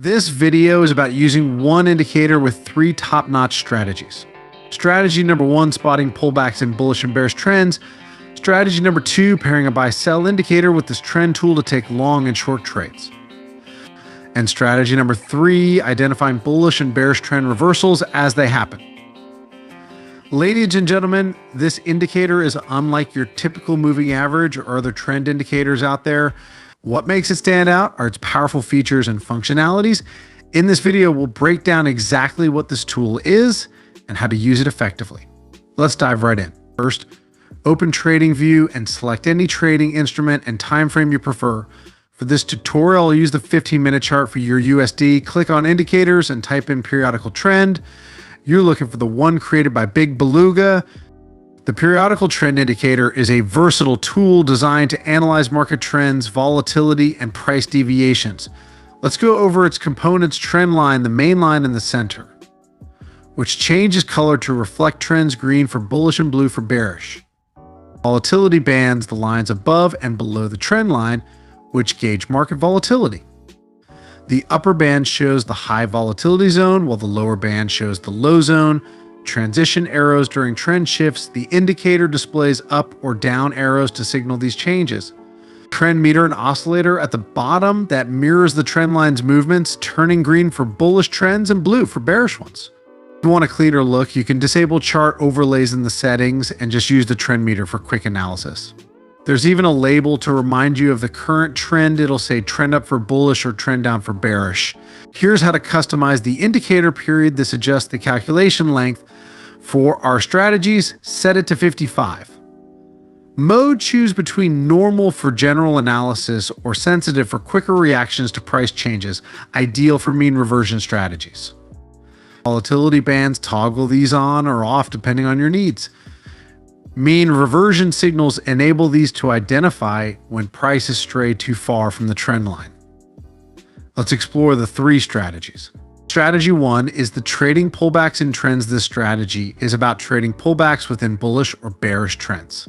This video is about using one indicator with three top-notch strategies. Strategy number one, spotting pullbacks in bullish and bearish trends. Strategy number two, pairing a buy-sell indicator with this trend tool to take long and short trades. And strategy number three, identifying bullish and bearish trend reversals as they happen. Ladies and gentlemen, this indicator is unlike your typical moving average or other trend indicators out there. What makes it stand out are its powerful features and functionalities. In this video, we'll break down exactly what this tool is and how to use it effectively. Let's dive right in. First, open Trading View and select any trading instrument and time frame you prefer. For this tutorial, I'll use the 15-minute chart for your USD. Click on Indicators and type in Periodical Trend. You're looking for the one created by Big Beluga. The periodical trend indicator is a versatile tool designed to analyze market trends, volatility, and price deviations. Let's go over its components: trend line, the main line in the center, which changes color to reflect trends: green for bullish and blue for bearish. Volatility bands, the lines above and below the trend line, which gauge market volatility. The upper band shows the high volatility zone, while the lower band shows the low zone. Transition arrows during trend shifts. The indicator displays up or down arrows to signal these changes. Trend meter and oscillator at the bottom that mirrors the trend line's movements, turning green for bullish trends and blue for bearish ones. If you want a cleaner look, you can disable chart overlays in the settings and just use the trend meter for quick analysis. There's even a label to remind you of the current trend. It'll say trend up for bullish or trend down for bearish. Here's how to customize the indicator period. This adjusts the calculation length. For our strategies, set it to 55. Mode, choose between normal for general analysis or sensitive for quicker reactions to price changes, ideal for mean reversion strategies. Volatility bands, toggle these on or off depending on your needs. Mean reversion signals enable these to identify when prices stray too far from the trend line. Let's explore the three strategies. Strategy one is the trading pullbacks in trends. This strategy is about trading pullbacks within bullish or bearish trends.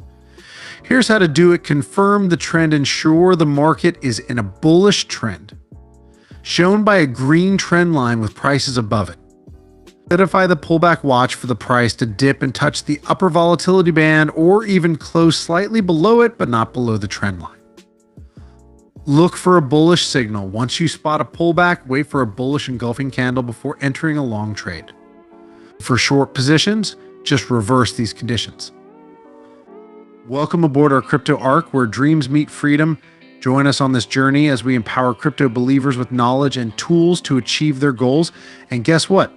Here's how to do it. Confirm the trend. Ensure the market is in a bullish trend, shown by a green trend line with prices above it. Identify the pullback. Watch for the price to dip and touch the upper volatility band or even close slightly below it, but not below the trend line. Look for a bullish signal. Once you spot a pullback, wait for a bullish engulfing candle before entering a long trade. For short positions, just reverse these conditions. Welcome aboard our crypto arc, where dreams meet freedom. Join us on this journey as we empower crypto believers with knowledge and tools to achieve their goals. And guess what?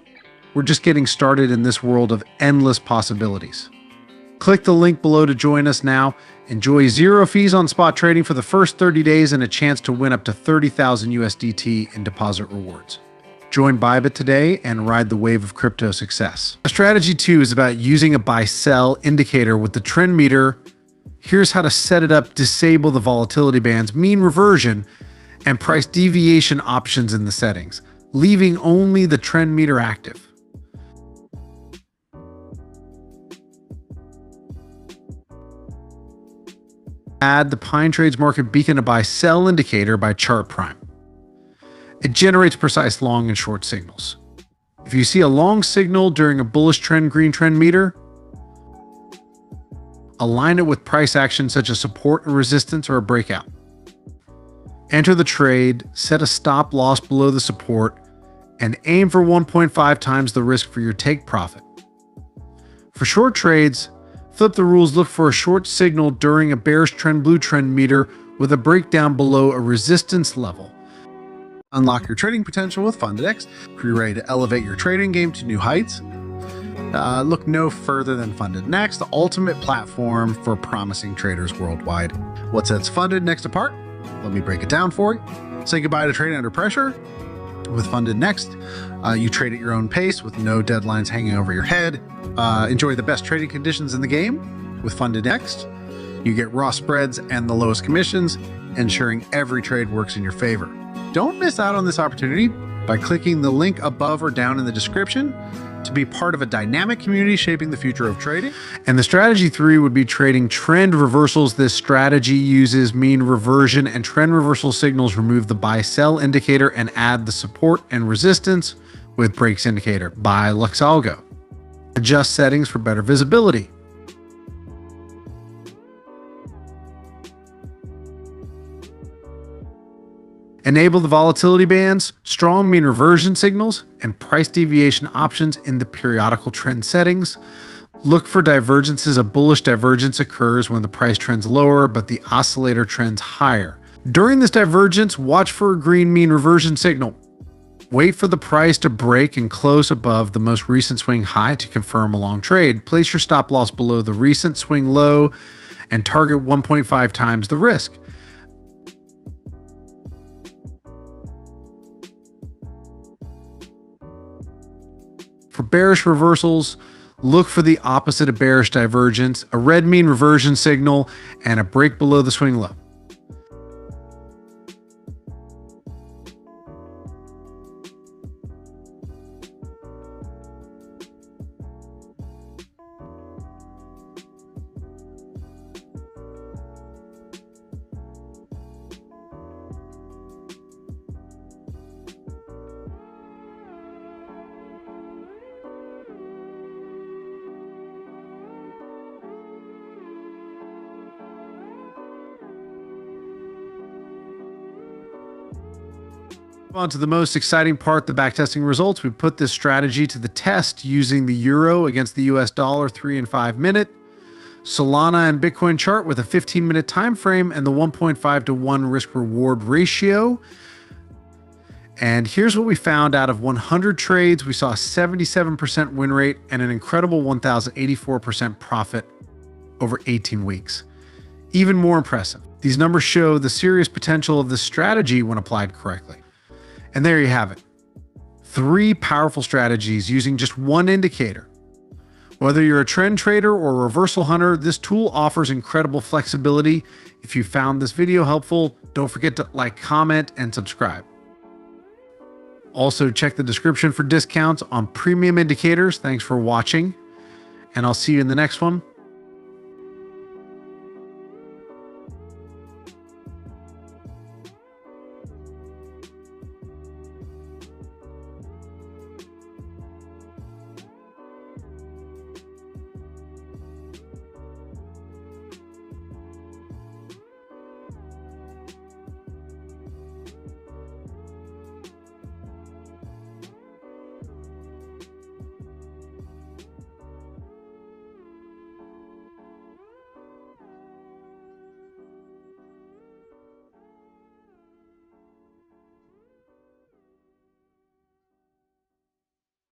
We're just getting started in this world of endless possibilities. Click the link below to join us now. Enjoy zero fees on spot trading for the first 30 days and a chance to win up to 30,000 USDT in deposit rewards. Join Bybit today and ride the wave of crypto success. Strategy two is about using a buy-sell indicator with the trend meter. Here's how to set it up. Disable the volatility bands, mean reversion, and price deviation options in the settings, leaving only the trend meter active. Add the Pine Trades Market Beacon, a buy-sell indicator by Chart Prime. It generates precise long and short signals. If you see a long signal during a bullish trend green trend meter, align it with price action such as support and resistance or a breakout. Enter the trade, set a stop loss below the support, and aim for 1.5 times the risk for your take profit. For short trades, flip the rules. Look for a short signal during a bearish trend blue trend meter with a breakdown below a resistance level. Unlock your trading potential with FundedX. If you're ready to elevate your trading game to new heights, look no further than FundedX, the ultimate platform for promising traders worldwide. What sets FundedX apart? Let me break it down for you. Say goodbye to trading under pressure. With FundedX, you trade at your own pace with no deadlines hanging over your head. Enjoy the best trading conditions in the game with FundedX. You get raw spreads and the lowest commissions, ensuring every trade works in your favor. Don't miss out on this opportunity by clicking the link above or down in the description to be part of a dynamic community shaping the future of trading. And the strategy 3 would be trading trend reversals. This strategy uses mean reversion and trend reversal signals, remove the buy-sell indicator and add the support and resistance with breaks indicator by Luxalgo. Adjust settings for better visibility. Enable the volatility bands, strong mean reversion signals, and price deviation options in the periodical trend settings. Look for divergences. A bullish divergence occurs when the price trends lower, but the oscillator trends higher. During this divergence, watch for a green mean reversion signal. Wait for the price to break and close above the most recent swing high to confirm a long trade. Place your stop loss below the recent swing low and target 1.5 times the risk. For bearish reversals, look for the opposite of bearish divergence, a red mean reversion signal, and a break below the swing low. On to the most exciting part, the backtesting results. We put this strategy to the test using the euro against the US dollar 3 and 5 minute, Solana and Bitcoin chart with a 15-minute time frame and the 1.5 to 1 risk reward ratio. And here's what we found. Out of 100 trades, we saw a 77% win rate and an incredible 1,084% profit over 18 weeks. Even more impressive, these numbers show the serious potential of this strategy when applied correctly. And there you have it. 3 powerful strategies using just one indicator. Whether you're a trend trader or a reversal hunter, this tool offers incredible flexibility. If you found this video helpful, don't forget to like, comment, and subscribe. Also, check the description for discounts on premium indicators. Thanks for watching, and I'll see you in the next one.